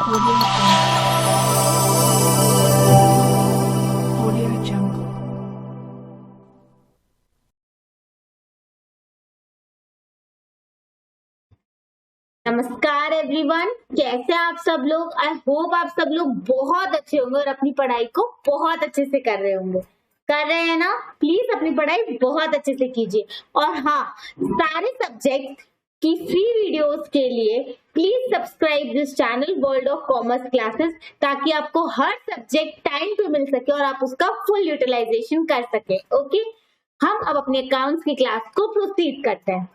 Audio Jungle. Audio Jungle. नमस्कार everyone, कैसे आप सब लोग। आई होप आप सब लोग बहुत अच्छे होंगे और अपनी पढ़ाई को बहुत अच्छे से कर रहे होंगे। कर रहे हैं ना? प्लीज अपनी पढ़ाई बहुत अच्छे से कीजिए। और हाँ, सारे सब्जेक्ट की फ्री वीडियोस के लिए please subscribe this channel world of commerce classes, ताकि आपको हर सब्जेक्ट टाइम पे मिल सके और आप उसका फुल यूटिलाइजेशन कर सके। ओके, हम अब अपने अकाउंट्स की क्लास को प्रोसीड करते हैं।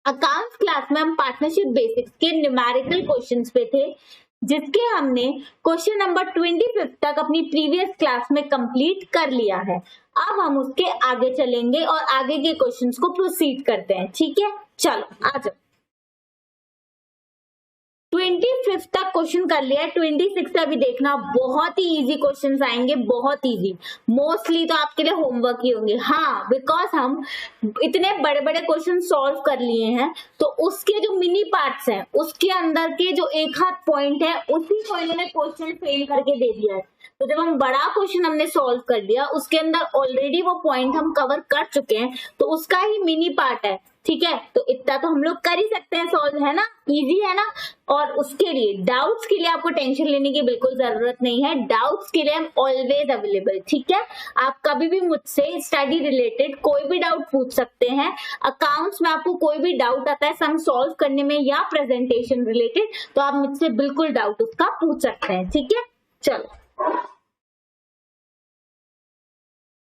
अकाउंट्स क्लास में हम पार्टनरशिप बेसिक्स के न्यूमेरिकल क्वेश्चंस पे थे, जिसके हमने क्वेश्चन नंबर 25 तक अपनी प्रीवियस क्लास में कंप्लीट कर लिया है। अब हम उसके आगे चलेंगे और आगे के क्वेश्चंस को प्रोसीड करते हैं। ठीक है, चलो आ जाओ। 25 तक क्वेश्चन कर लिया, 26 से अभी देखना। बहुत ही इजी क्वेश्चंस आएंगे, बहुत इजी। मोस्टली तो आपके लिए होमवर्क ही होंगे। हाँ, बिकॉज हम इतने बड़े बड़े क्वेश्चन सॉल्व कर लिए हैं, तो उसके जो मिनी पार्ट्स हैं, उसके अंदर के जो एक हाथ पॉइंट है, उसी को इन्होंने क्वेश्चन फेल करके दे दिया है। तो जब हम बड़ा क्वेश्चन हमने सॉल्व कर लिया, उसके अंदर ऑलरेडी वो पॉइंट हम कवर कर चुके हैं, तो उसका ही मिनी पार्ट है। ठीक है, तो इतना तो हम लोग कर ही सकते हैं सॉल्व, है ना? इजी है ना? और उसके लिए डाउट्स के लिए आपको टेंशन लेने की बिल्कुल जरूरत नहीं है। डाउट्स के लिए हम ऑलवेज अवेलेबल। ठीक है, आप कभी भी मुझसे स्टडी रिलेटेड कोई भी डाउट पूछ सकते हैं। अकाउंट्स में आपको कोई भी डाउट आता है सम सॉल्व करने में या प्रेजेंटेशन रिलेटेड, तो आप मुझसे बिल्कुल डाउट उसका पूछ सकते हैं। ठीक है, चलो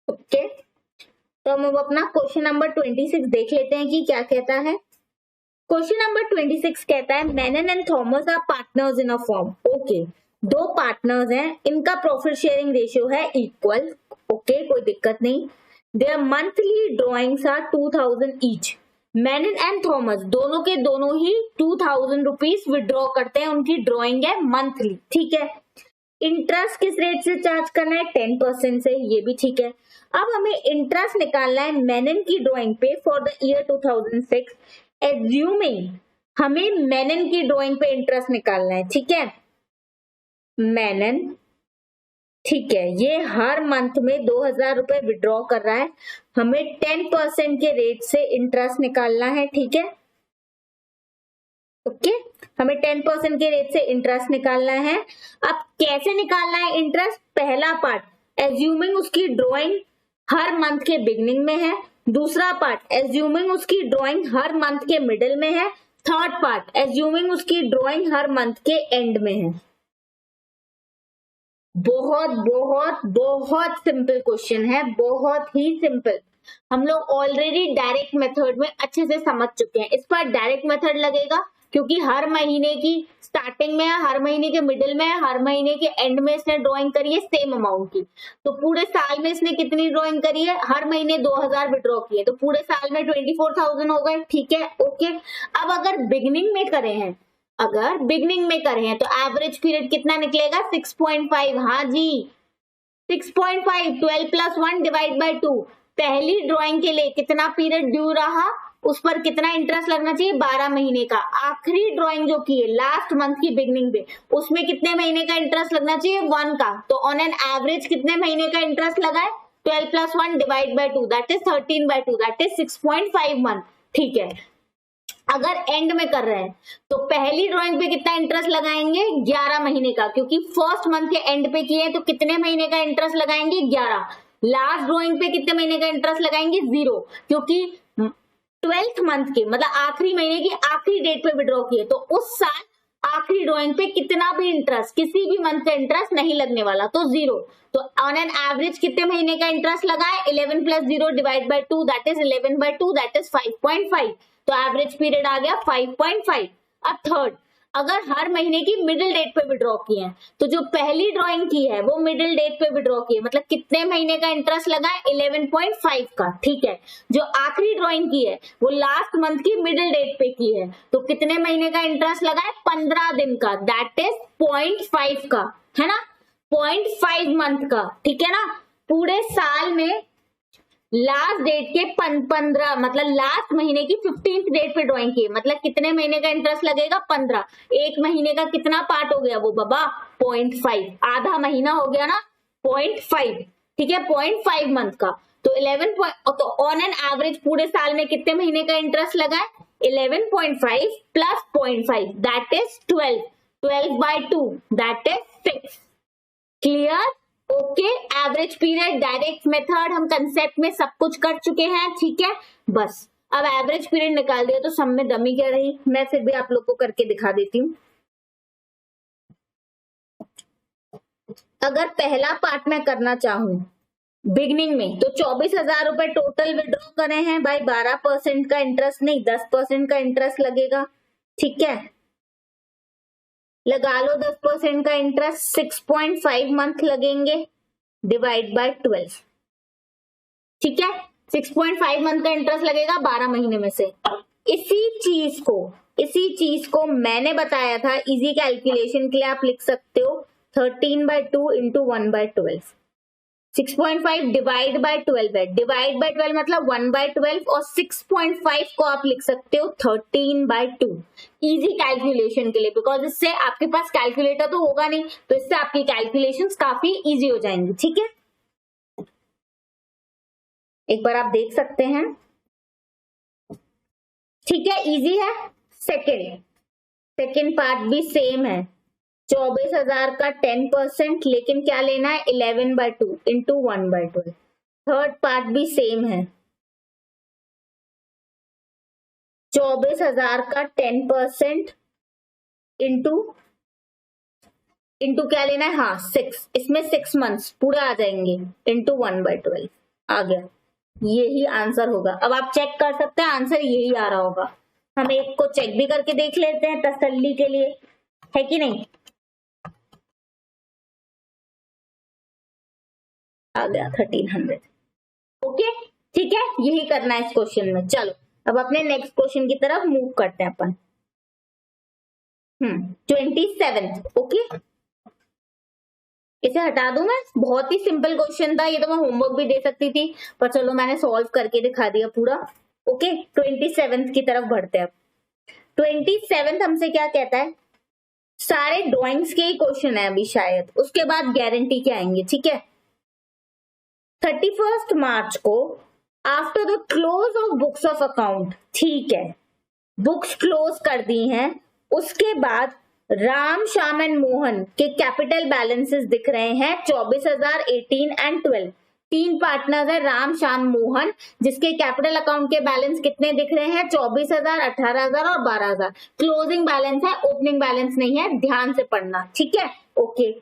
ओके। तो हम अब अपना क्वेश्चन नंबर 26 देख लेते हैं कि क्या कहता है। क्वेश्चन नंबर 26 कहता है Menon and Thomas are partners in a firm. Okay, दो पार्टनर्स हैं, इनका प्रॉफिट शेयरिंग रेशियो है इक्वल। ओके, कोई दिक्कत नहीं। Their monthly drawings are 2000 each. Menon and Thomas दोनों के दोनों ही 2000 रुपीज विड्रॉ करते हैं, उनकी ड्रॉइंग है मंथली। ठीक है, इंटरेस्ट किस रेट से चार्ज करना है? 10% से, ये भी ठीक है। अब हमें इंटरेस्ट निकालना है मेनन की ड्राइंग पे फॉर द ईयर 2006। एज्यूमिंग हमें मेनन की ड्राइंग पे इंटरेस्ट निकालना है। ठीक है, मेनन, ठीक है, ये हर मंथ में 2000 रुपए विड्रॉ कर रहा है, हमें 10% के रेट से इंटरेस्ट निकालना है। ठीक है, ओके, हमें 10% के रेट से इंटरेस्ट निकालना है। अब कैसे निकालना है इंटरेस्ट? पहला पार्ट, एज्यूमिंग उसकी ड्राइंग हर मंथ के बिगनिंग में है। दूसरा पार्ट, एज्यूमिंग उसकी ड्राइंग हर मंथ के मिडिल में है। थर्ड पार्ट, एज्यूमिंग उसकी ड्राइंग हर मंथ के एंड में है। बहुत बहुत बहुत सिंपल क्वेश्चन है, बहुत ही सिंपल। हम लोग ऑलरेडी डायरेक्ट मेथड में अच्छे से समझ चुके हैं। इस पर डायरेक्ट मेथड लगेगा क्योंकि हर महीने की स्टार्टिंग में है, हर महीने के मिडिल में है, हर महीने के एंड में इसने ड्राइंग करी है सेम अमाउंट की। तो पूरे साल में इसने कितनी ड्राइंग करी है? हर महीने 2000 विड्रॉ किए, तो पूरे साल में 24,000 हो गए। ठीक है, ओके। अब अगर बिगनिंग में करे हैं, अगर बिगनिंग में करे हैं, तो एवरेज पीरियड कितना निकलेगा? 6.5। हाँ जी, 6.5, 12 + 1 डिवाइड बाय 2। पहली ड्राइंग के लिए कितना पीरियड ड्यू रहा, उस पर कितना इंटरेस्ट लगना चाहिए? 12 महीने का। आखिरी ड्राइंग जो की है लास्ट मंथ की बिगनिंग पे, उसमें कितने महीने का इंटरेस्ट लगना चाहिए? 1 का। तो ऑन एन एवरेज कितने महीने का इंटरेस्ट लगा है? 12 + 1 divide by 2, that is 13/2, that is 6.5 month. ठीक है, अगर एंड में कर रहे हैं तो पहली ड्राइंग पे कितना इंटरेस्ट लगाएंगे? 11 महीने का, क्योंकि फर्स्ट मंथ के एंड पे किए तो कितने महीने का इंटरेस्ट लगाएंगे? 11। लास्ट ड्राइंग पे कितने महीने का इंटरेस्ट लगाएंगे? 0, क्योंकि 12th मंथ के मतलब आखिरी महीने की आखिरी डेट पे विड्रॉ किए, तो उस साल आखिरी ड्राइंग पे कितना भी इंटरेस्ट, किसी भी मंथ का इंटरेस्ट नहीं लगने वाला, तो 0। तो ऑन एन एवरेज कितने महीने का इंटरेस्ट लगा है? 11 + 0 divide by 2, that is 11/2, that is 5.5। तो एवरेज पीरियड आ गया 5.5। अब थर्ड, अगर हर महीने की मिडिल डेट पे विड्रॉ किए हैं, तो जो पहली ड्राइंग की है वो मिडिल डेट पे विड्रॉ की है, मतलब कितने महीने का इंटरेस्ट लगा है? 11.5 का। ठीक है, जो आखिरी ड्राइंग की है वो लास्ट मंथ की मिडिल डेट पे की है, तो कितने महीने का इंटरेस्ट लगा है? 15 दिन का, दैट इज 0.5 का, है ना? 0.5 मंथ का। ठीक है ना? पूरे साल में लास्ट डेट के 15 मतलब लास्ट महीने की 15th डेट पे ड्राइंग की, मतलब कितने महीने का इंटरेस्ट लगेगा 15। एक महीने का कितना पार्ट हो गया वो बाबा 0.5, आधा महीना हो गया ना 0.5, ठीक है 0.5 मंथ का। तो 11 तो ऑन एन एवरेज पूरे साल में कितने महीने का इंटरेस्ट लगा है 11.5 plus 0.5 that is 12, 12/2 that is 6। Clear? Okay, average period, direct method, हम कंसेप्ट में सब कुछ कर चुके हैं, ठीक है। बस अब एवरेज पीरियड निकाल दिया तो सब में दमी क्या रही, मैं फिर भी आप लोग को करके दिखा देती हूँ। अगर पहला पार्ट मैं करना चाहूं बिगनिंग में तो 24,000 रुपए टोटल विड्रॉ करे हैं भाई, 12% का इंटरेस्ट नहीं 10% का इंटरेस्ट लगेगा, ठीक है। लगा लो 10% का इंटरेस्ट, 6.5 मंथ लगेंगे, डिवाइड बाय 12, ठीक है। 6.5 मंथ का इंटरेस्ट लगेगा 12 महीने में से। इसी चीज को मैंने बताया था, इजी कैलकुलेशन के लिए आप लिख सकते हो 13/2 इंटू 1/12, 6.5 डिवाइड बाय 12 है, डिवाइड बाय 12 मतलब 1/12 और 6.5 को आप लिख सकते हो 13/2 इजी कैलकुलेशन के लिए, बिकॉज इससे आपके पास कैलकुलेटर तो होगा नहीं, तो इससे आपकी कैलकुलेशंस काफी इजी हो जाएंगी, ठीक है। एक बार आप देख सकते हैं, ठीक है, इजी है। सेकेंड पार्ट भी सेम है, 24,000 का 10%, लेकिन क्या लेना है 11/2 इंटू 1/12। थर्ड पार्ट भी सेम है, 24,000 का 10% इंटू क्या लेना है, हाँ 6, इसमें 6 मंथ्स पूरा आ जाएंगे, इंटू 1/12 आ गया, यही आंसर होगा। अब आप चेक कर सकते हैं आंसर यही आ रहा होगा, हम एक को चेक भी करके देख लेते हैं तसल्ली के लिए, है कि नहीं। आ गया 1300, ओके, ठीक है, यही करना है इस क्वेश्चन में। चलो अब अपने नेक्स्ट क्वेश्चन की तरफ मूव करते हैं अपन। 27, ओके, इसे हटा दूं मैं, बहुत ही सिंपल क्वेश्चन था ये, तो मैं होमवर्क भी दे सकती थी, पर चलो मैंने सॉल्व करके दिखा दिया पूरा। ओके 27 की तरफ बढ़ते हैं। 27 हमसे क्या कहता है, सारे ड्राइंग्स के ही क्वेश्चन है अभी शायद, उसके बाद गारंटी के आएंगे, ठीक है। 31 मार्च को after the close of books of account, ठीक है, बुक्स क्लोज कर दी हैं, उसके बाद राम, श्याम एंड मोहन के कैपिटल बैलेंसेस दिख रहे हैं 24,000, 18 एंड 12। तीन पार्टनर्स है राम, श्याम, मोहन, जिसके कैपिटल अकाउंट के बैलेंस कितने दिख रहे हैं 24,000, 18,000 और 12,000। क्लोजिंग बैलेंस है, ओपनिंग बैलेंस नहीं है, ध्यान से पढ़ना, ठीक है, okay.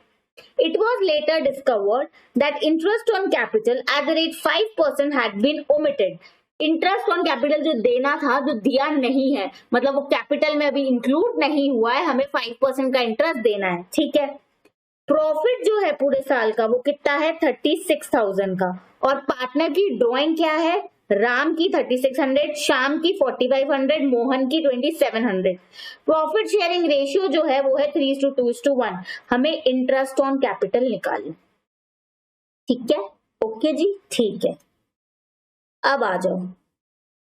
It was later discovered that interest on capital at the rate 5% had been omitted. Interest on capital जो देना था, जो दिया नहीं है, मतलब वो कैपिटल में अभी इंक्लूड नहीं हुआ है, हमें 5% का इंटरेस्ट देना है, ठीक है। प्रॉफिट जो है पूरे साल का वो कितना है 36,000 का, और पार्टनर की ड्राइंग क्या है, राम की 3600, श्याम की 4500, मोहन की 2700। प्रॉफिट शेयरिंग रेशियो जो है वो है 3:2:1। हमें इंटरेस्ट ऑन कैपिटल निकालना, ठीक है, ओके जी, ठीक है। अब आ जाओ,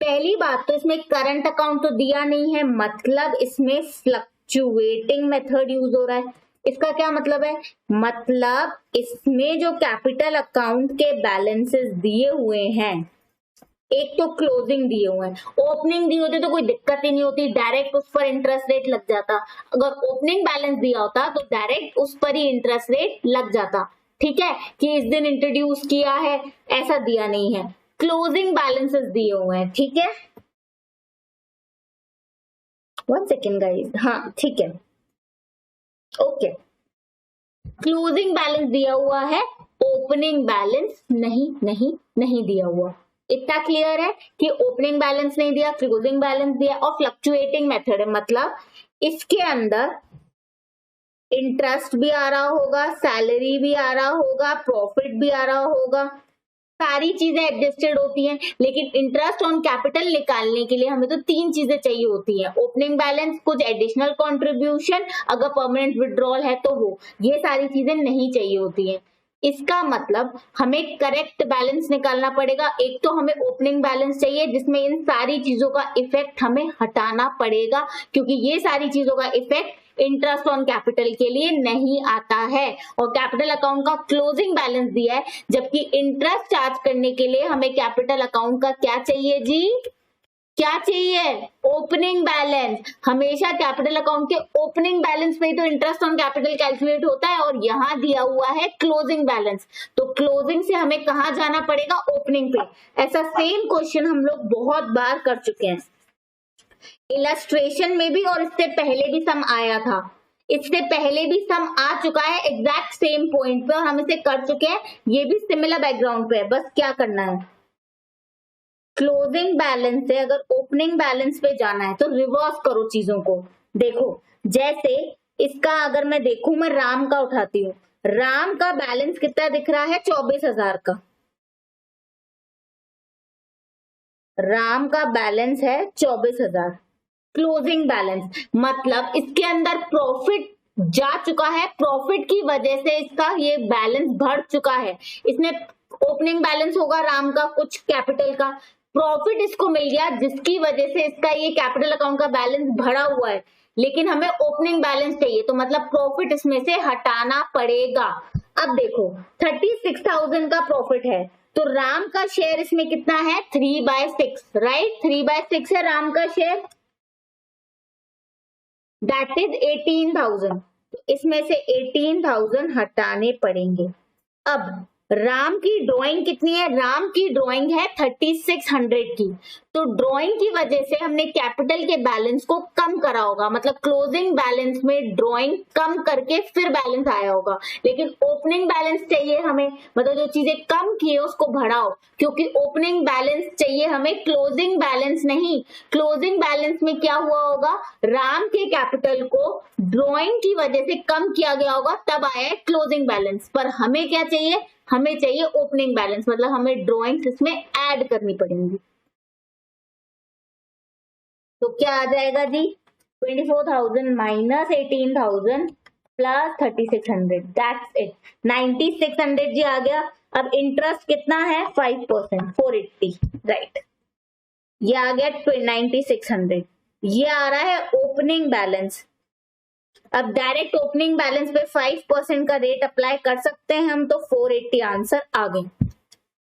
पहली बात तो इसमें करंट अकाउंट तो दिया नहीं है, मतलब इसमें फ्लक्चुएटिंग मेथड यूज हो रहा है। इसका क्या मतलब है, मतलब इसमें जो कैपिटल अकाउंट के बैलेंसेस दिए हुए हैं, एक तो क्लोजिंग दिए हुए हैं, ओपनिंग दी होती तो कोई दिक्कत ही नहीं होती, डायरेक्ट उस पर इंटरेस्ट रेट लग जाता। अगर ओपनिंग बैलेंस दिया होता तो डायरेक्ट उस पर ही इंटरेस्ट रेट लग जाता, ठीक है, कि इस दिन इंट्रोड्यूस किया है, ऐसा दिया नहीं है, क्लोजिंग बैलेंसेस दिए हुए हैं, ठीक है। 1 सेकेंड गाइस, हाँ ठीक है, ओके। क्लोजिंग बैलेंस दिया हुआ है, ओपनिंग बैलेंस नहीं दिया हुआ। इतना क्लियर है कि ओपनिंग बैलेंस नहीं दिया, क्लोजिंग बैलेंस दिया, और फ्लक्चुएटिंग मेथड है, मतलब इसके अंदर इंटरेस्ट भी आ रहा होगा, सैलरी भी आ रहा होगा, प्रॉफिट भी आ रहा होगा, सारी चीजें एडजस्टेड होती हैं। लेकिन इंटरेस्ट ऑन कैपिटल निकालने के लिए हमें तो 3 चीजें चाहिए होती हैं, ओपनिंग बैलेंस, कुछ एडिशनल कंट्रीब्यूशन, अगर परमानेंट विड्रॉल है तो वो, ये सारी चीजें नहीं चाहिए होती हैं। इसका मतलब हमें करेक्ट बैलेंस निकालना पड़ेगा। एक तो हमें ओपनिंग बैलेंस चाहिए जिसमें इन सारी चीजों का इफेक्ट हमें हटाना पड़ेगा, क्योंकि ये सारी चीजों का इफेक्ट इंटरेस्ट ऑन कैपिटल के लिए नहीं आता है। और कैपिटल अकाउंट का क्लोजिंग बैलेंस दिया है, जबकि इंटरेस्ट चार्ज करने के लिए हमें कैपिटल अकाउंट का क्या चाहिए जी, क्या चाहिए, ओपनिंग बैलेंस। हमेशा कैपिटल अकाउंट के ओपनिंग बैलेंस पे ही तो इंटरेस्ट ऑन कैपिटल कैलकुलेट होता है, और यहाँ दिया हुआ है क्लोजिंग बैलेंस। तो क्लोजिंग से हमें कहाँ जाना पड़ेगा, ओपनिंग पे। ऐसा सेम क्वेश्चन हम लोग बहुत बार कर चुके हैं, इलस्ट्रेशन में भी, और इससे पहले भी सम आया था, इससे पहले भी सम आ चुका है एग्जैक्ट सेम पॉइंट पे, और हम इसे कर चुके हैं। ये भी सिमिलर बैकग्राउंड पे है, बस क्या करना है, क्लोजिंग बैलेंस से अगर ओपनिंग बैलेंस पे जाना है तो रिवर्स करो चीजों को। देखो जैसे इसका अगर मैं देखूं, मैं राम का उठाती हूँ, राम का बैलेंस कितना दिख रहा है, 24,000 का। राम का बैलेंस है 24,000 क्लोजिंग बैलेंस, मतलब इसके अंदर प्रॉफिट जा चुका है, प्रॉफिट की वजह से इसका ये बैलेंस बढ़ चुका है। इसने ओपनिंग बैलेंस होगा राम का कुछ कैपिटल का, प्रॉफिट इसको मिल गया जिसकी वजह से इसका ये कैपिटल अकाउंट का बैलेंस बढ़ा हुआ है, लेकिन हमें ओपनिंग बैलेंस चाहिए, तो मतलब प्रॉफिट इसमें से हटाना पड़ेगा। अब देखो 36,000 का प्रॉफिट है, तो राम का शेयर इसमें कितना है, 3/6, राइट, 3/6 है राम का शेयर, दैट इज 18,000। तो इसमें से 18,000 हटाने पड़ेंगे। अब राम की ड्राइंग कितनी है, राम की ड्राइंग है 3600 की, तो ड्राइंग की वजह से हमने कैपिटल के बैलेंस को कम करा होगा, मतलब क्लोजिंग बैलेंस में ड्राइंग कम करके फिर बैलेंस आया होगा, लेकिन ओपनिंग बैलेंस चाहिए हमें, मतलब जो चीजें कम की है उसको बढ़ाओ, क्योंकि ओपनिंग बैलेंस चाहिए हमें, क्लोजिंग बैलेंस नहीं। क्लोजिंग बैलेंस में क्या हुआ होगा, राम के कैपिटल को ड्राइंग की वजह से कम किया गया होगा, तब आया है क्लोजिंग बैलेंस। पर हमें क्या चाहिए, हमें चाहिए ओपनिंग बैलेंस, मतलब हमें ड्राइंग्स इसमें ऐड करनी पड़ेंगी। तो क्या आ जाएगा जी, 24,000 माइनस 18,000 प्लस 3600, दैट्स इट, 9600 जी आ गया। अब इंटरेस्ट कितना है, 5%, 480, राइट, ये आ गया 9600। ये आ रहा है ओपनिंग बैलेंस। अब डायरेक्ट ओपनिंग बैलेंस पे 5% का रेट अप्लाई कर सकते हैं हम, तो 480 आंसर आ गए।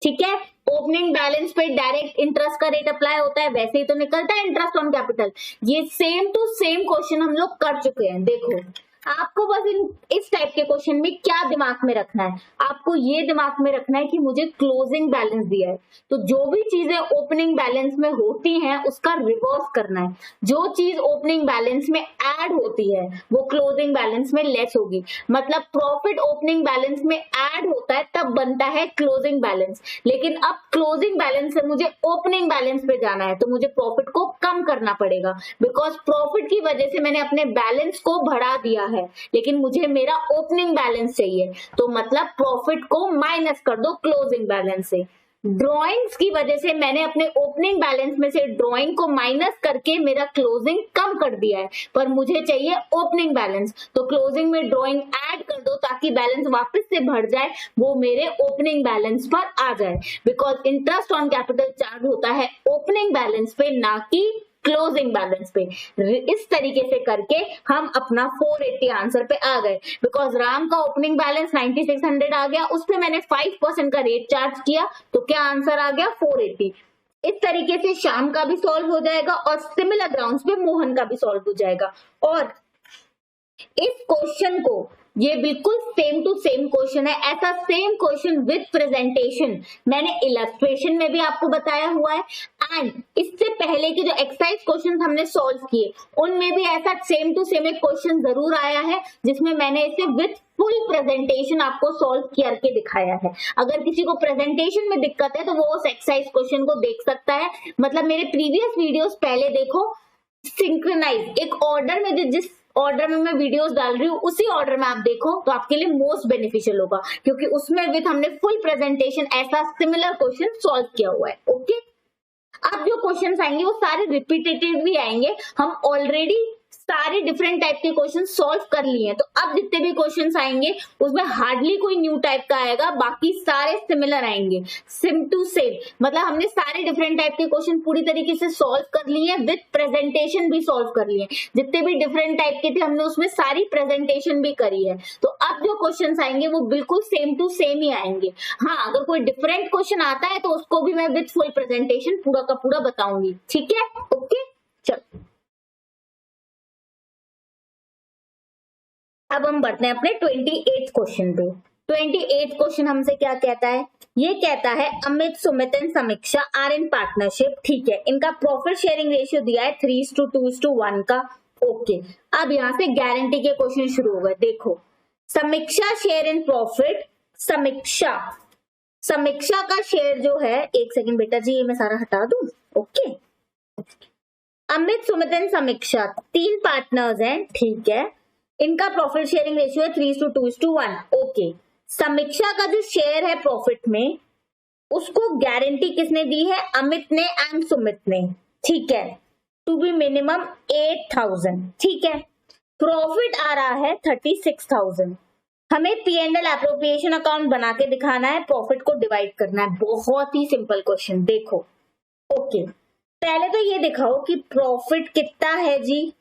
ठीक है, ओपनिंग बैलेंस पे डायरेक्ट इंटरेस्ट का रेट अप्लाई होता है, वैसे ही तो निकलता है इंटरेस्ट ऑन कैपिटल। ये सेम टू सेम क्वेश्चन हम लोग कर चुके हैं। देखो आपको बस इस टाइप के क्वेश्चन में क्या दिमाग में रखना है, आपको ये दिमाग में रखना है कि मुझे क्लोजिंग बैलेंस दिया है, तो जो भी चीजें ओपनिंग बैलेंस में होती हैं उसका रिवर्स करना है। जो चीज ओपनिंग बैलेंस में ऐड होती है वो क्लोजिंग बैलेंस में लेस होगी, मतलब प्रॉफिट ओपनिंग बैलेंस में ऐड होता है तब बनता है क्लोजिंग बैलेंस, लेकिन अब क्लोजिंग बैलेंस से मुझे ओपनिंग बैलेंस पे जाना है, तो मुझे प्रॉफिट को कम करना पड़ेगा, बिकॉज प्रॉफिट की वजह से मैंने अपने बैलेंस को बढ़ा दिया है, लेकिन मुझे मेरा ओपनिंग बैलेंस चाहिए, तो मतलब प्रॉफिट को माइनस कर दो क्लोजिंग बैलेंस से। ड्रॉइंग्स की वजह से मैंने अपने ओपनिंग बैलेंस में से ड्रॉइंग को माइनस करके मेरा क्लोजिंग कम कर दिया है, पर मुझे चाहिए ओपनिंग बैलेंस, तो क्लोजिंग में ड्रॉइंग ऐड कर दो ताकि बैलेंस वापस से बढ़ जाए, वो मेरे ओपनिंग बैलेंस पर आ जाए, because interest on capital charge होता है ओपनिंग बैलेंस पे, ना कि क्लोजिंग बैलेंस पे। इस तरीके से करके हम अपना 480 आंसर पे आ गए, बिकॉज राम का ओपनिंग बैलेंस 9600 आ गया, उस पे मैंने 5% का रेट चार्ज किया, तो क्या आंसर आ गया, 480। इस तरीके से श्याम का भी सॉल्व हो जाएगा और सिमिलर ग्राउंड्स पे मोहन का भी सॉल्व हो जाएगा। और इस क्वेश्चन को, ये बिल्कुल सेम टू सेम क्वेश्चन है, ऐसा सेम क्वेश्चन विद प्रेजेंटेशन मैंने इलस्ट्रेशन में भी आपको बताया हुआ है, एंड इससे पहले के जो एक्सरसाइज क्वेश्चन हमने सॉल्व किए उनमें भी ऐसा सेम टू सेम एक क्वेश्चन जरूर आया है, जिसमें मैंने इसे विद फुल प्रेजेंटेशन आपको सॉल्व करके दिखाया है। अगर किसी को प्रेजेंटेशन में दिक्कत है तो वो उस एक्सरसाइज क्वेश्चन को देख सकता है, मतलब मेरे प्रीवियस वीडियोस पहले देखो, सिंक्रोनाइज एक ऑर्डर में, जिस ऑर्डर में मैं वीडियोस डाल रही हूँ उसी ऑर्डर में आप देखो, तो आपके लिए मोस्ट बेनिफिशियल होगा, क्योंकि उसमें विद हमने फुल प्रेजेंटेशन ऐसा सिमिलर क्वेश्चन सॉल्व किया हुआ है। ओके, अब जो क्वेश्चंस आएंगे वो सारे रिपीटेटिव भी आएंगे, हम ऑलरेडी सारे डिफरेंट टाइप के क्वेश्चन सॉल्व कर लिए हैं, तो अब जितने भी क्वेश्चंस आएंगे उसमें हार्डली कोई न्यू टाइप का आएगा, बाकी सारे सिमिलर आएंगे, सिम टू सेम। मतलब हमने सारे डिफरेंट टाइप के क्वेश्चन पूरी तरीके से सॉल्व कर लिए हैं, विद प्रेजेंटेशन भी सॉल्व कर लिए हैं। जितने भी डिफरेंट टाइप के थे हमने उसमें सारी प्रेजेंटेशन भी करी है। तो अब जो क्वेश्चन आएंगे वो बिल्कुल सेम टू सेम ही आएंगे। हाँ, अगर कोई डिफरेंट क्वेश्चन आता है तो उसको भी मैं विद फुल प्रेजेंटेशन पूरा का पूरा बताऊंगी। ठीक है, ओके, चलो अब हम बढ़ते हैं अपने 28th क्वेश्चन पे। 28th क्वेश्चन हमसे क्या कहता है? ये कहता है अमित, सुमित एंड समीक्षा आर इन पार्टनरशिप। ठीक है, इनका प्रॉफिट शेयरिंग रेशियो दिया है 3:2:1 का। ओके, अब यहाँ से गारंटी के क्वेश्चन शुरू हो गए। देखो, समीक्षा शेयर इन प्रॉफिट, समीक्षा का शेयर जो है, एक सेकंड बेटा जी, ये मैं सारा हटा दूं। ओके, अमित, सुमित एंड समीक्षा 3 पार्टनर्स हैं। ठीक है, इनका प्रॉफिट शेयरिंग रेशियो है 3:2:1। ओके, समीक्षा का जो शेयर है प्रॉफिट में, उसको गारंटी किसने दी है? अमित ने एंड सुमित ने। ठीक है, टू बी मिनिमम 8,000। ठीक है, प्रॉफिट आ रहा है 36,000। हमें P&L एप्रोप्रिएशन अकाउंट बना के दिखाना है, प्रॉफिट को डिवाइड करना है। बहुत ही सिंपल क्वेश्चन। देखो, ओके, पहले तो ये दिखाओ कि प्रॉफिट कितना है जी।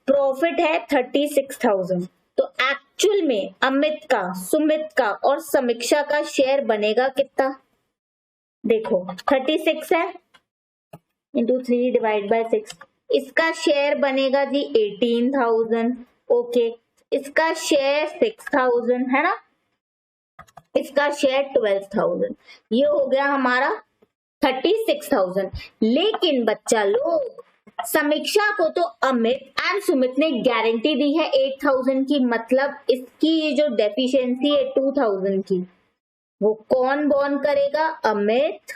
प्रॉफिट है 36,000, तो एक्चुअल में अमित का, सुमित का और समीक्षा का शेयर बनेगा कितना? देखो, 36 है इंटू 3 डिवाइड बाय 6, इसका शेयर बनेगा जी 18,000। ओके, इसका शेयर 6,000 है ना, इसका शेयर 12,000। ये हो गया हमारा 36,000। लेकिन बच्चा लोग, समीक्षा को तो अमित एंड सुमित ने गारंटी दी है 8,000 की, मतलब इसकी ये जो डेफिशिएंसी है 2,000 की, वो कौन बॉर्न करेगा? अमित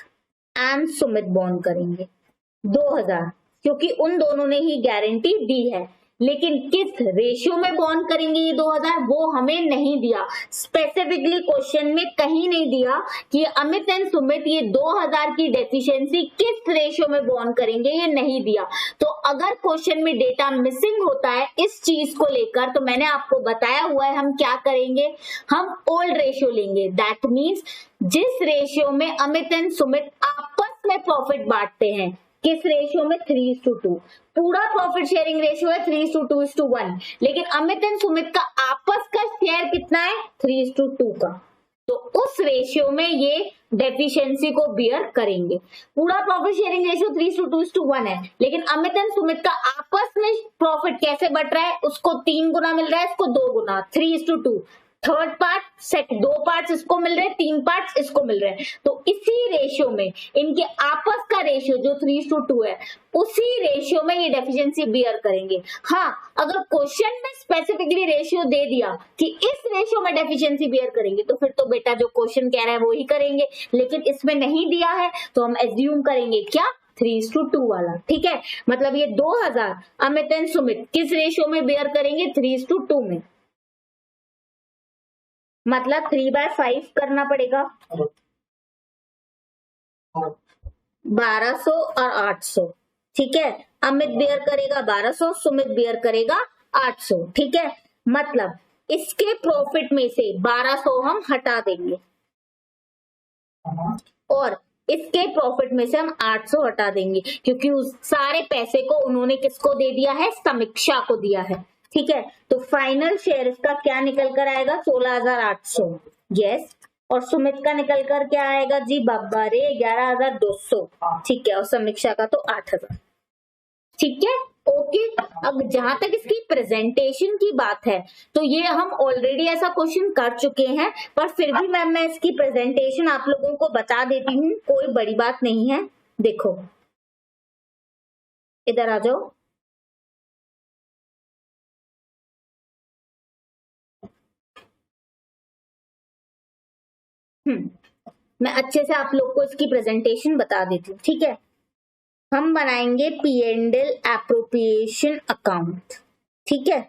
एंड सुमित बॉर्न करेंगे 2,000, क्योंकि उन दोनों ने ही गारंटी दी है। लेकिन किस रेशियो में बॉन्ड करेंगे ये 2,000, वो हमें नहीं दिया। स्पेसिफिकली क्वेश्चन में कहीं नहीं दिया कि अमित एंड सुमित ये 2,000 की डेफिशिएंसी किस रेशियो में बॉन्ड करेंगे, ये नहीं दिया। तो अगर क्वेश्चन में डेटा मिसिंग होता है इस चीज को लेकर, तो मैंने आपको बताया हुआ है हम क्या करेंगे, हम ओल्ड रेशियो लेंगे। दैट मीन्स जिस रेशियो में अमित एंड सुमित आपस में प्रॉफिट बांटते हैं, किस रेशियो में? 3:2। पूरा प्रॉफिट शेयरिंग रेशियो है 3:2:1, लेकिन अमित एंड सुमित का आपस का शेयर कितना है? 3:2 का। तो उस रेशियो में ये डेफिशिएंसी को बियर करेंगे। पूरा प्रॉफिट शेयरिंग रेशियो 3:2:1 है, लेकिन अमित एंड सुमित का आपस में प्रॉफिट कैसे बट रहा है? उसको 3 गुना मिल रहा है, इसको 2 गुना, 3:2। थर्ड पार्ट सेट, 2 पार्ट्स इसको मिल रहे हैं, 3 पार्ट्स इसको मिल रहे हैं। तो इसी रेशियो में इनके आपस का रेशियो जो 3:2 है, उसी रेशियो में ये डेफिशिएंसी बियर करेंगे। हाँ, अगर क्वेश्चन में स्पेसिफिकली रेशियो दे दिया कि इस रेशियो में डेफिशिएंसी बियर करेंगे, तो फिर तो बेटा जो क्वेश्चन कह रहा है वो ही करेंगे। लेकिन इसमें नहीं दिया है, तो हम एज्यूम करेंगे क्या? 3:2 वाला। ठीक है, मतलब ये 2,000 अमित एंड सुमित किस रेशियो में बियर करेंगे? 3:2 में। मतलब 3/5 करना पड़ेगा। 1200 और 800। ठीक है, अमित बियर करेगा 1200, सुमित बियर करेगा 800। ठीक है, मतलब इसके प्रॉफिट में से 1200 हम हटा देंगे और इसके प्रॉफिट में से हम 800 हटा देंगे, क्योंकि उस सारे पैसे को उन्होंने किसको दे दिया है? समीक्षा को दिया है। ठीक है, तो फाइनल शेयर इसका क्या निकल कर आएगा? 16,800। यस, और सुमित का निकल कर क्या आएगा जी? बाबा रे, 11,200। ठीक है, और समीक्षा का तो 8,000। ठीक है, ओके। अब जहां तक इसकी प्रेजेंटेशन की बात है, तो ये हम ऑलरेडी ऐसा क्वेश्चन कर चुके हैं, पर फिर भी मैं इसकी प्रेजेंटेशन आप लोगों को बता देती हूँ, कोई बड़ी बात नहीं है। देखो, इधर आ जाओ। मैं अच्छे से आप लोग को इसकी प्रेजेंटेशन बता देती हूँ। ठीक है, हम बनाएंगे P&L एप्रोप्रिएशन अकाउंट। ठीक है,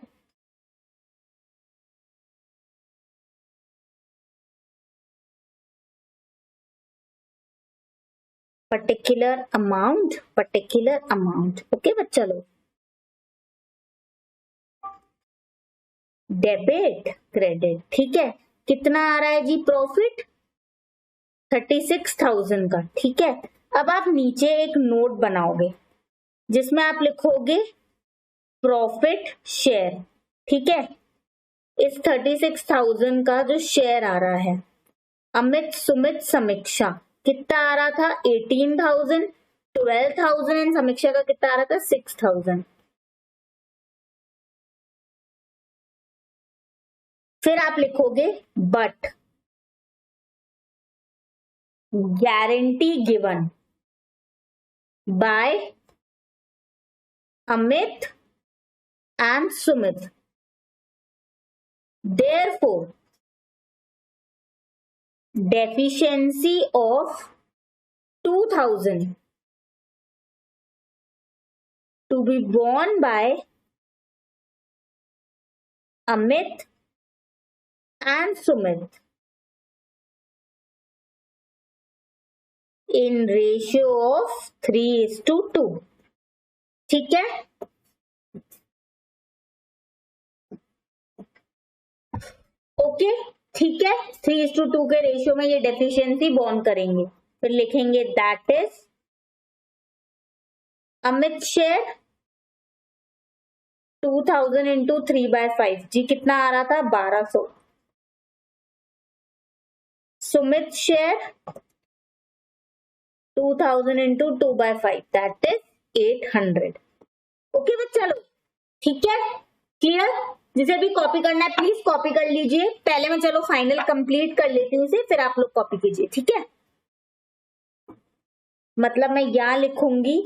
पर्टिकुलर अमाउंट। ओके बच्चा लोग, डेबिट क्रेडिट, ठीक है। कितना आ रहा है जी प्रॉफिट? 36,000 का, ठीक है। अब आप नीचे एक नोट बनाओगे जिसमें आप लिखोगे प्रॉफिट शेयर, ठीक है। इस 36,000 का जो शेयर आ रहा है अमित सुमित समीक्षा, कितना आ रहा था? 18,000, 12,000 एंड समीक्षा का कितना आ रहा था? 6,000। फिर आप लिखोगे but guarantee given by Amit and Sumit, therefore deficiency of 2,000 to be borne by Amit and Sumit in ratio of 3:2, ठीक है। ओके, ठीक है। 3:2 के रेशियो में ये डेफिशिएंसी बॉर्न करेंगे। फिर लिखेंगे that is Amit share 2,000 into 3/5, जी कितना आ रहा था? 1200। Sumit share 2,000 into 2/5, that is 800। Okay बच्चा लोग, ठीक है, क्लियर। जिसे भी कॉपी करना है प्लीज कॉपी कर लीजिए। पहले मैं चलो फाइनल कंप्लीट कर लेती हूँ इसे, फिर आप लोग कॉपी कीजिए, ठीक है। मतलब मैं यहां लिखूंगी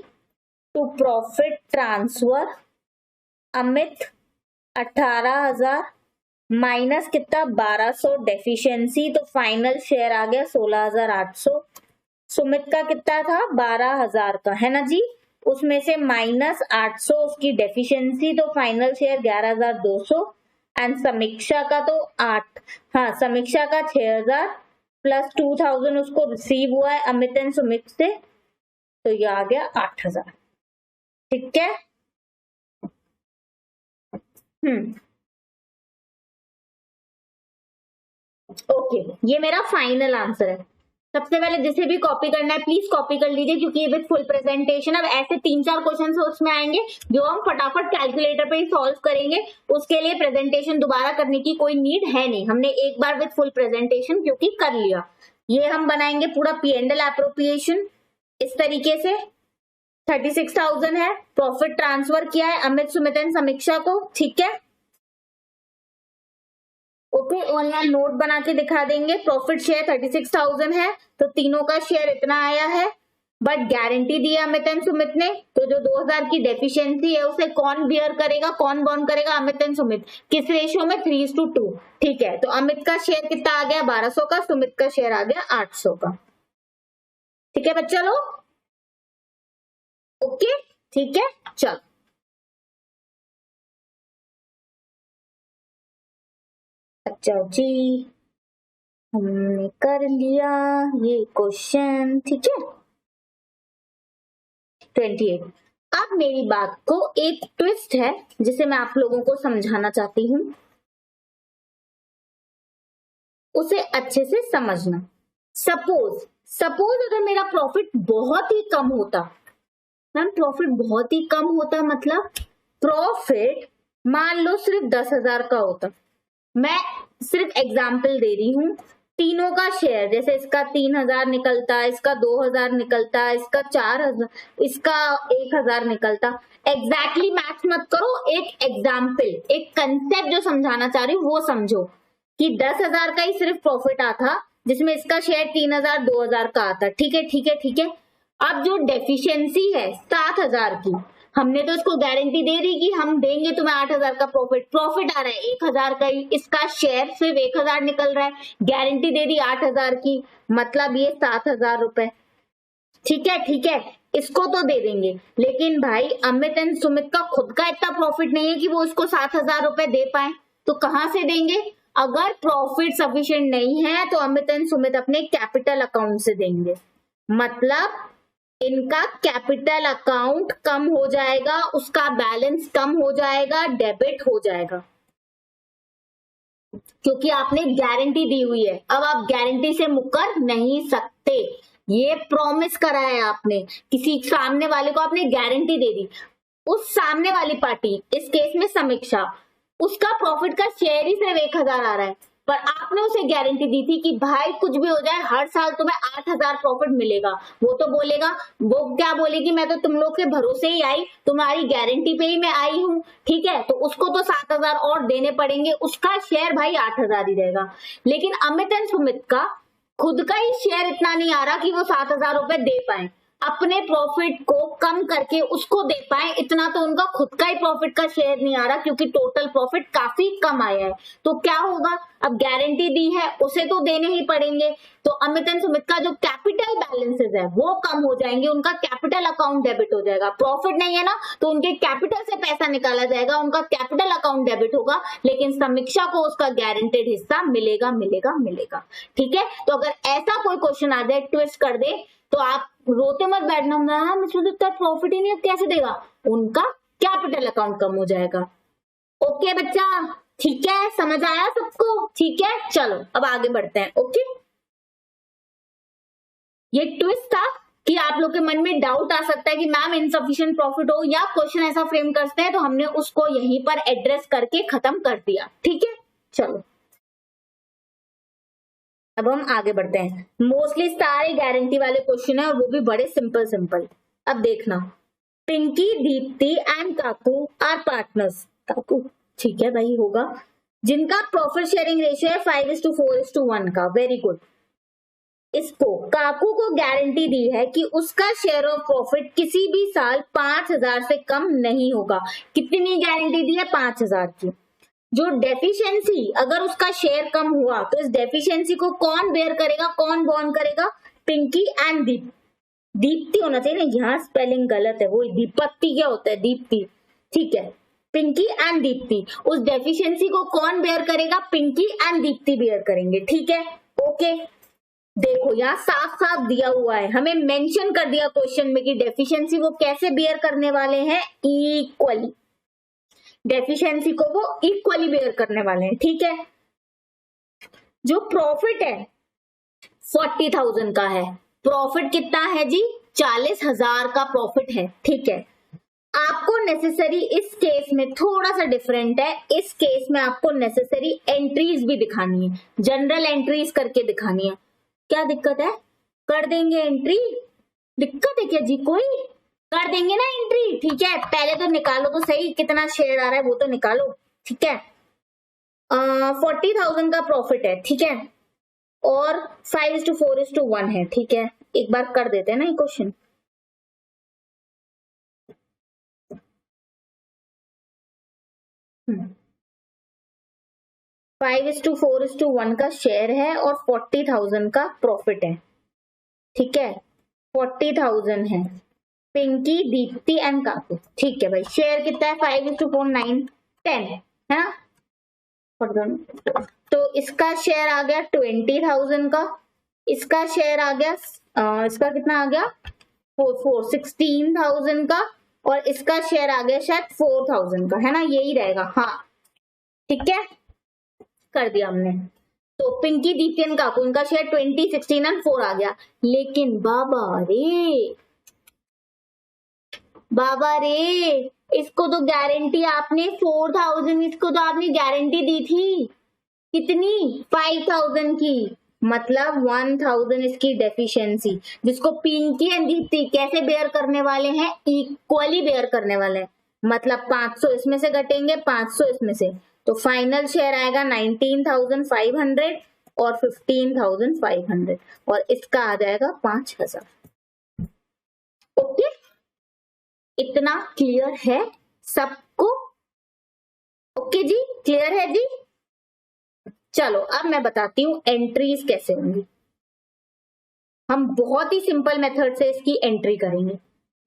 to profit transfer Amit 18,000 minus कितना? 1200 डेफिशिएंसी, तो फाइनल शेयर आ गया 16,800। सुमित का कितना था? 12,000 का, है ना जी। उसमें से माइनस 800 उसकी डेफिशिएंसी, तो फाइनल शेयर 11,200। एंड समीक्षा का तो 8, हाँ समीक्षा का 6,000 प्लस 2,000 उसको रिसीव हुआ है अमित एंड सुमित से, तो ये आ गया 8,000, ठीक है। ओके, ये मेरा फाइनल आंसर है। सबसे पहले जिसे भी कॉपी करना है प्लीज कॉपी कर लीजिए, क्योंकि ये विद फुल प्रेजेंटेशन। अब ऐसे 3-4 क्वेश्चन उसमें आएंगे जो हम फटाफट कैलकुलेटर पे ही सॉल्व करेंगे। उसके लिए प्रेजेंटेशन दोबारा करने की कोई नीड है नहीं, हमने एक बार विद फुल प्रेजेंटेशन क्योंकि कर लिया। ये हम बनाएंगे पूरा P&L एप्रोप्रिएशन इस तरीके से। 36,000 है, प्रॉफिट ट्रांसफर किया है अमित सुमित एंड समीक्षा को, ठीक है। ओके, और यहाँ नोट बना के दिखा देंगे। प्रॉफिट शेयर 36,000 है, तो तीनों का शेयर इतना आया है, बट गारंटी दी है अमित एंड सुमित ने, तो जो 2,000 की डेफिशिएंसी है उसे कौन बियर करेगा, कौन बॉर्न करेगा? अमित एंड सुमित। किस रेशियो में? 3:2, ठीक है। तो अमित का शेयर कितना आ गया? 1200 का, सुमित का शेयर आ गया 800 का, ठीक है बच्चा लोग। ओके, ठीक है, चलो। अच्छा जी, हमने कर लिया ये क्वेश्चन, ठीक है। 28। अब मेरी बात को एक ट्विस्ट है जिसे मैं आप लोगों को समझाना चाहती हूँ, उसे अच्छे से समझना। सपोज अगर मेरा प्रॉफिट बहुत ही कम होता, मैम प्रॉफिट बहुत ही कम होता मतलब प्रॉफिट मान लो सिर्फ 10,000 का होता। मैं सिर्फ एग्जाम्पल दे रही हूँ। तीनों का शेयर, जैसे इसका 3,000 निकलता, इसका 2,000 निकलता, इसका 4,000, इसका 1,000 निकलता। एग्जैक्टली मैच मत करो, एक एग्जाम्पल, एक कंसेप्ट जो समझाना चाह रही हूँ वो समझो कि 10,000 का ही सिर्फ प्रॉफिट आता जिसमें इसका शेयर 3,000 2,000 का आता, ठीक है, ठीक है, ठीक है। अब जो डेफिशिएंसी है 7,000 की, हमने तो इसको गारंटी दे दी कि हम देंगे तुम्हें 8,000 का प्रॉफिट आ रहा है 1,000 का ही, इसका शेयर सिर्फ 1,000 निकल रहा है, गारंटी दे दी 8,000 की, मतलब ये 7,000 रुपए, ठीक है, ठीक है। इसको तो दे देंगे, लेकिन भाई अमित एंड सुमित का खुद का इतना प्रॉफिट नहीं है कि वो इसको 7,000 रुपए दे पाए, तो कहां से देंगे? अगर प्रॉफिट सफिशिएंट नहीं है तो अमित एंड सुमित अपने कैपिटल अकाउंट से देंगे, मतलब इनका कैपिटल अकाउंट कम हो जाएगा, उसका बैलेंस कम हो जाएगा, डेबिट हो जाएगा। क्योंकि आपने गारंटी दी हुई है, अब आप गारंटी से मुकर नहीं सकते। ये प्रॉमिस करा है आपने, किसी सामने वाले को आपने गारंटी दे दी, उस सामने वाली पार्टी, इस केस में समीक्षा, उसका प्रॉफिट का शेयर ही सिर्फ 1000 आ रहा है, पर आपने उसे गारंटी दी थी कि भाई कुछ भी हो जाए हर साल तुम्हें 8000 प्रॉफिट मिलेगा। वो तो बोलेगा, वो क्या बोलेगी, मैं तो तुम लोग के भरोसे ही आई, तुम्हारी गारंटी पे ही मैं आई हूँ, ठीक है, तो उसको तो 7000 और देने पड़ेंगे, उसका शेयर भाई 8000 ही रहेगा। लेकिन अमित एंड सुमित का खुद का ही शेयर इतना नहीं आ रहा कि वो 7000 रुपए दे पाए, अपने प्रॉफिट को कम करके उसको दे पाए, इतना तो उनका खुद का ही प्रॉफिट का शेयर नहीं आ रहा, क्योंकि टोटल प्रॉफिट काफी कम आया है। तो क्या होगा, अब गारंटी दी है उसे तो देने ही पड़ेंगे, तो अमित एंड सुमित का जो कैपिटल बैलेंसेस है वो कम हो जाएंगे, उनका कैपिटल अकाउंट डेबिट हो जाएगा। प्रॉफिट नहीं है ना, तो उनके कैपिटल से पैसा निकाला जाएगा, उनका कैपिटल अकाउंट डेबिट होगा, लेकिन समीक्षा को उसका गारंटेड हिस्सा मिलेगा मिलेगा मिलेगा। ठीक है, तो अगर ऐसा कोई क्वेश्चन आ जाए, ट्विस्ट कर दे, तो आप रोते मत बैठना, मुझे तो प्रॉफिट ही नहीं, कैसे देगा, उनका कैपिटल अकाउंट कम हो जाएगा। ओके बच्चा, ठीक है, समझ आया सबको, ठीक है, चलो अब आगे बढ़ते हैं। ओके, ये ट्विस्ट था कि आप लोग के मन में डाउट आ सकता है कि मैम इनसफिशिएंट प्रॉफिट हो, या क्वेश्चन ऐसा फ्रेम करते हैं, तो हमने उसको यहीं पर एड्रेस करके खत्म कर दिया। ठीक है, चलो अब हम आगे बढ़ते हैं। मोस्टली सारे गारंटी वाले क्वेश्चन है और वो भी बड़े सिंपल सिंपल। अब देखना, Pinky, Deepti and Kaku are partners. Kaku, ठीक है भाई, होगा, जिनका प्रॉफिट शेयरिंग रेशियो है 5:4:1 का। Very good. इसको काकू को गारंटी दी है कि उसका शेयर ऑफ प्रॉफिट किसी भी साल 5000 से कम नहीं होगा। कितनी गारंटी दी है, 5000 की। जो डेफिशिएंसी, अगर उसका शेयर कम हुआ तो इस डेफिशिएंसी को कौन बेयर करेगा, कौन बॉर्न करेगा, पिंकी एंड दीप्ति होना चाहिए ना, यहाँ स्पेलिंग गलत है, वो दीपत्ति क्या होता है, दीप्ति, ठीक है, पिंकी एंड दीप्ति। उस डेफिशिएंसी को कौन बेयर करेगा, पिंकी एंड दीप्ति बेयर करेंगे। ठीक है, ओके, देखो यहाँ साफ साफ दिया हुआ है, हमें मेंशन कर दिया क्वेश्चन में कि डेफिशिएंसी वो कैसे बेयर करने वाले हैं, इक्वली, डेफिशिएंसी को वो इक्वली बेयर करने वाले हैं। ठीक है, जो प्रॉफिट है 40,000 का है, प्रॉफिट कितना है जी, 40,000 का प्रॉफिट है। ठीक है, आपको नेसेसरी, इस केस में थोड़ा सा डिफरेंट है, इस केस में आपको नेसेसरी एंट्रीज भी दिखानी है, जनरल एंट्रीज करके दिखानी है। क्या दिक्कत है, कर देंगे एंट्री, दिक्कत है क्या जी, कोई कर देंगे ना एंट्री। ठीक है, पहले तो निकालो तो सही कितना शेयर आ रहा है, वो तो निकालो। ठीक है, 40,000 का प्रॉफिट है, ठीक है, और 5:4:1 है। ठीक है, एक बार कर देते हैं ना ये क्वेश्चन। - 5:4:1 का शेयर है और 40,000 का प्रॉफिट है। ठीक है, 40,000 है, पिंकी, दीप्ति एंड काकू। ठीक है भाई, शेयर कितना है, 5:4:9, 10 है ना, तो इसका शेयर आ गया 20,000 का, इसका शेयर आ गया, इसका कितना आ गया, 16,000 का, और इसका शेयर आ गया शायद 4,000 का, है ना, यही रहेगा। हाँ ठीक है, कर दिया हमने। तो पिंकी, दीप्ति एंड काकू, उनका शेयर 20, 16 एंड 4 आ गया। लेकिन बाबा रे, इसको तो गारंटी आपने 4,000, इसको तो आपने गारंटी दी थी कितनी, 5,000 की, मतलब 1,000 इसकी डेफिशिएंसी, जिसको पिंकी एंड दीप्ति कैसे बेयर करने वाले हैं, इक्वली बेयर करने वाले हैं। मतलब 500 इसमें से घटेंगे, 500 इसमें से, तो फाइनल शेयर आएगा 19,500 और 15,500, और इसका आ जाएगा 5,000। ओके, इतना क्लियर है सबको? ओके जी, क्लियर है जी? चलो अब मैं बताती हूँ एंट्रीज कैसे होंगी। हम बहुत ही सिंपल मेथड से इसकी एंट्री करेंगे।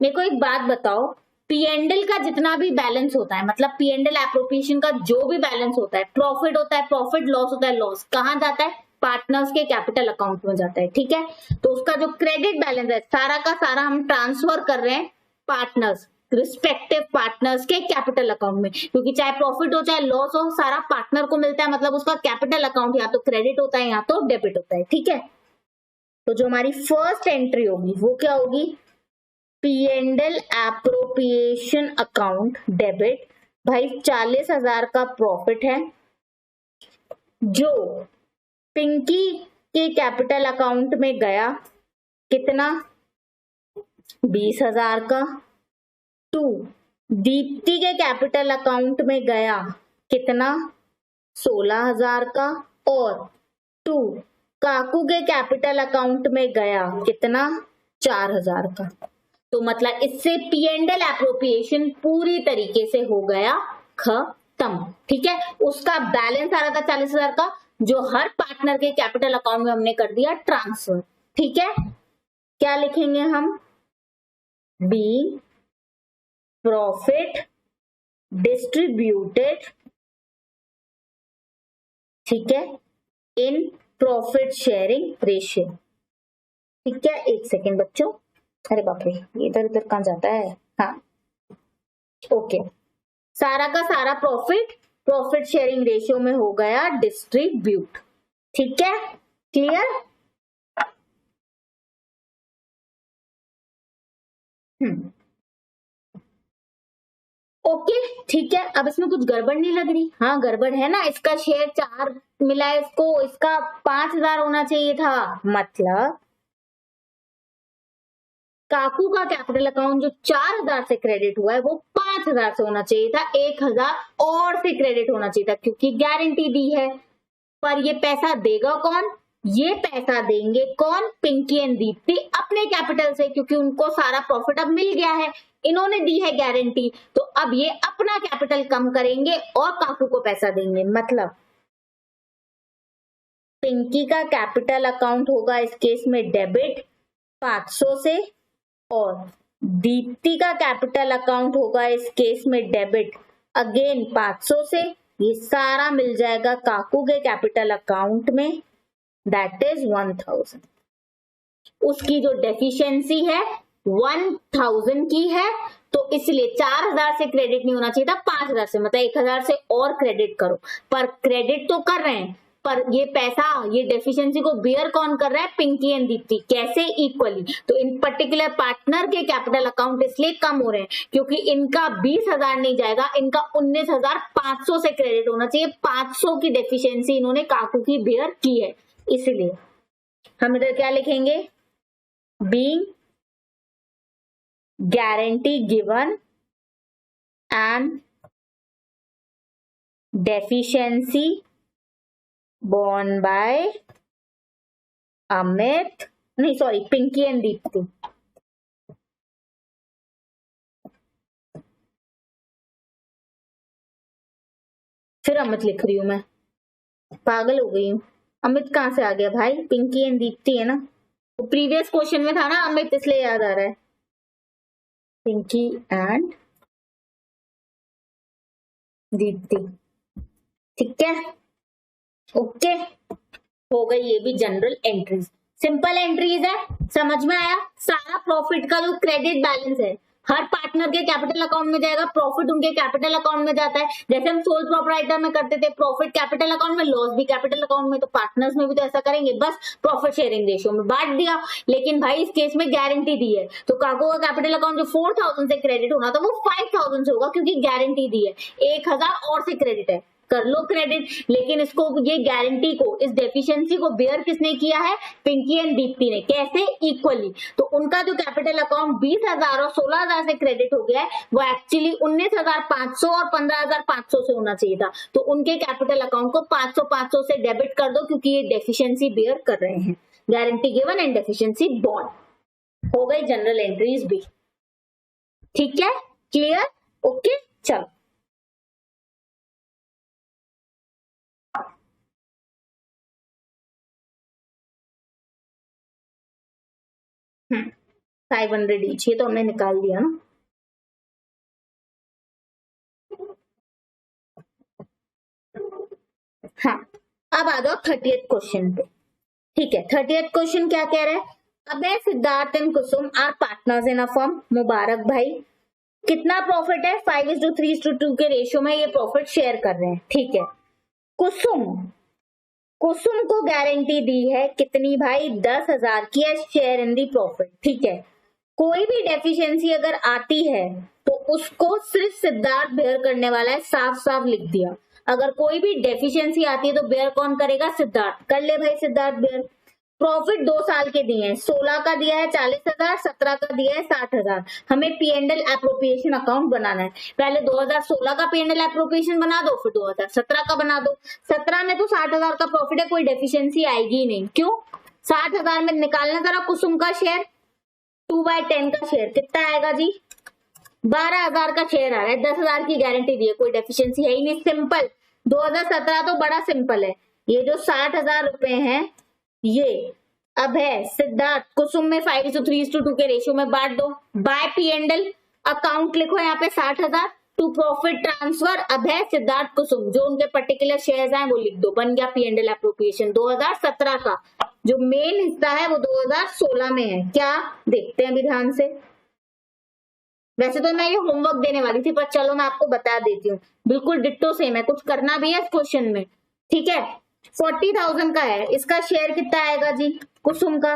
मेरे को एक बात बताओ, P&L का जितना भी बैलेंस होता है, मतलब P&L एप्रोप्रिएशन का जो भी बैलेंस होता है, प्रॉफिट होता है प्रॉफिट, लॉस होता है लॉस, कहाँ जाता है, पार्टनर्स के कैपिटल अकाउंट में जाता है। ठीक है, तो उसका जो क्रेडिट बैलेंस है सारा का सारा हम ट्रांसफर कर रहे हैं पार्टनर्स, रिस्पेक्टिव पार्टनर्स के कैपिटल अकाउंट में, क्योंकि चाहे प्रॉफिट हो चाहे लॉस हो सारा पार्टनर को मिलता है, मतलब उसका कैपिटल अकाउंट या तो क्रेडिट होता है या तो डेबिट होता है। ठीक है, तो जो हमारी फर्स्ट एंट्री होगी वो क्या होगी, P&L एप्रोप्रिएशन अकाउंट डेबिट। भाई 40,000 का प्रॉफिट है जो पिंकी के कैपिटल अकाउंट में गया, कितना, 20,000 का। टू, दीप्ति के कैपिटल अकाउंट में गया, कितना, 16,000 का। और टू, काकू के कैपिटल अकाउंट में गया, कितना, 4,000 का। तो मतलब इससे P&L एप्रोप्रिएशन पूरी तरीके से हो गया खत्म। ठीक है, उसका बैलेंस आ रहा था 40,000 का, जो हर पार्टनर के कैपिटल अकाउंट में हमने कर दिया ट्रांसफर। ठीक है, क्या लिखेंगे हम, बी प्रॉफिट डिस्ट्रीब्यूटेड, ठीक है, इन प्रॉफिट शेयरिंग रेशियो। ठीक है, एक सेकेंड बच्चों, अरे बाप रे ये इधर उधर कहां जाता है। हाँ ओके, सारा का सारा प्रॉफिट शेयरिंग रेशियो में हो गया डिस्ट्रीब्यूट। ठीक है, क्लियर। ओके ठीक है, अब इसमें कुछ गड़बड़ नहीं लग रही। हाँ गड़बड़ है ना, इसका शेयर 4 मिला है इसको, इसका 5,000 होना चाहिए था, मतलब काकू का कैपिटल अकाउंट जो 4,000 से क्रेडिट हुआ है वो 5,000 से होना चाहिए था, 1,000 और से क्रेडिट होना चाहिए था क्योंकि गारंटी दी है। पर ये पैसा देगा कौन, ये पैसा देंगे कौन, पिंकी एंड दीप्ति अपने कैपिटल से, क्योंकि उनको सारा प्रॉफिट अब मिल गया है, इन्होंने दी है गारंटी, तो अब ये अपना कैपिटल कम करेंगे और काकू को पैसा देंगे। मतलब पिंकी का कैपिटल अकाउंट होगा इस केस में डेबिट 500 से, और दीप्ति का कैपिटल अकाउंट होगा इस केस में डेबिट अगेन 500 से। ये सारा मिल जाएगा काकू के कैपिटल अकाउंट में, दैट इज 1,000। उसकी जो डेफिशिएंसी है 1,000 की है, तो इसलिए 4,000 से क्रेडिट नहीं होना चाहिए था, 5,000 से, मतलब 1,000 से और क्रेडिट करो। पर क्रेडिट तो कर रहे हैं, पर ये पैसा, ये डेफिशिएंसी को बियर कौन कर रहा है, पिंकी एंड दीप्ति। कैसे, इक्वली। तो इन पर्टिकुलर पार्टनर के कैपिटल अकाउंट इसलिए कम हो रहे हैं क्योंकि इनका 20,000 नहीं जाएगा, इनका 19,500 से क्रेडिट होना चाहिए। 500 की डेफिशिएंसी इन्होंने काकू की बियर की है, इसलिए हम इधर क्या लिखेंगे, being guarantee given and deficiency borne by Amit, नहीं सॉरी, पिंकी एंड दीप्ति। फिर अमित लिख रही हूं मैं, पागल हो गई हूं। अमित कहां से आ गया भाई, पिंकी एंड दीप्ति है ना, तो प्रीवियस क्वेश्चन में था ना अमित, इसलिए याद आ रहा है। पिंकी एंड दीप्ति, ठीक है, ओके हो गई ये भी जनरल एंट्रीज, सिंपल एंट्रीज है, समझ में आया। सारा प्रॉफिट का जो क्रेडिट बैलेंस है हर पार्टनर के कैपिटल अकाउंट में जाएगा, प्रॉफिट उनके कैपिटल अकाउंट में जाता है, जैसे हम सोल प्रोप्राइटर में करते थे, प्रॉफिट कैपिटल अकाउंट में, लॉस भी कैपिटल अकाउंट में, तो पार्टनर्स में भी तो ऐसा करेंगे, बस प्रॉफिट शेयरिंग रेशियो में बांट दिया। लेकिन भाई इस केस में गारंटी दी है, तो काको का कैपिटल अकाउंट जो 4,000 से क्रेडिट होना था वो 5,000 से होगा क्योंकि गारंटी दी है, 1,000 और से क्रेडिट है, कर लो क्रेडिट। लेकिन इसको, ये गारंटी को, इस डेफिशिएंसी को बेयर किसने किया है, पिंकी एंड दीप्ति ने। कैसे, इक्वली। तो उनका जो कैपिटल अकाउंट 20,000 और 16,000 से क्रेडिट हो गया है वो एक्चुअली 19,500 और 15,500 से होना चाहिए था, तो उनके कैपिटल अकाउंट को 500 से डेबिट कर दो क्योंकि ये डेफिशिएंसी बेयर कर रहे हैं, guarantee given and deficiency born. हो गई जनरल एंट्रीज भी, ठीक है, क्लियर, ओके। चलो हम्म, 500 ईच, ये तो हमने निकाल दिया ना। हाँ, अब आ जाओ 30th क्वेश्चन पे। ठीक है, 30th क्वेश्चन क्या कह रहा है, अबे Siddharth and Kusum are partners in a firm. मुबारक भाई, कितना प्रॉफिट है? 5:3:2 के रेशियो में ये प्रॉफिट शेयर कर रहे हैं, ठीक है। कुसुम को गारंटी दी है कितनी भाई? 10,000 की शेयर इन दी प्रॉफिट, ठीक है। कोई भी डेफिशिएंसी अगर आती है तो उसको सिर्फ सिद्धार्थ बेयर करने वाला है, साफ साफ लिख दिया। अगर कोई भी डेफिशिएंसी आती है तो बेयर कौन करेगा? सिद्धार्थ। कर ले भाई सिद्धार्थ बेयर। प्रॉफिट 2 साल के दिए हैं, 16 का दिया है 40,000, 17 का दिया है 60,000। हमें P&L एप्रोप्रिएशन अकाउंट बनाना है। पहले 2016 का P&L एप्रोप्रिएशन बना दो, फिर 2017 का बना दो। 17 में तो 60,000 का प्रॉफिट है, कोई डेफिशिएंसी आएगी ही नहीं। क्यों? 60,000 में निकालना जरा कुसुम का शेयर, 2/10 का शेयर कितना आएगा जी? 12,000 का शेयर आ रहा है, 10,000 की गारंटी दी है, कोई डेफिशिएंसी है ही नहीं। सिंपल। 2017 तो बड़ा सिंपल है। ये जो 60,000 रुपए हैं ये अब है सिद्धार्थ कुसुम में 5:3:2 के रेशियो में बांट दो। बाय P&L अकाउंट लिखो यहाँ पे 60,000 टू प्रॉफिट ट्रांसफर। अब है सिद्धार्थ कुसुम, जो उनके पर्टिकुलर शेयर्स हैं वो लिख दो। बन गया P&L एप्रोप्रिएशन 2017 का। जो मेन हिस्सा है वो 2016 में है। क्या देखते हैं अभी ध्यान से। वैसे तो मैं ये होमवर्क देने वाली थी, पर चलो मैं आपको बता देती हूँ, बिल्कुल डिट्टो सेम है। कुछ करना भी है इस क्वेश्चन में, ठीक है। 40,000 का है, इसका शेयर कितना आएगा जी? कुसुम का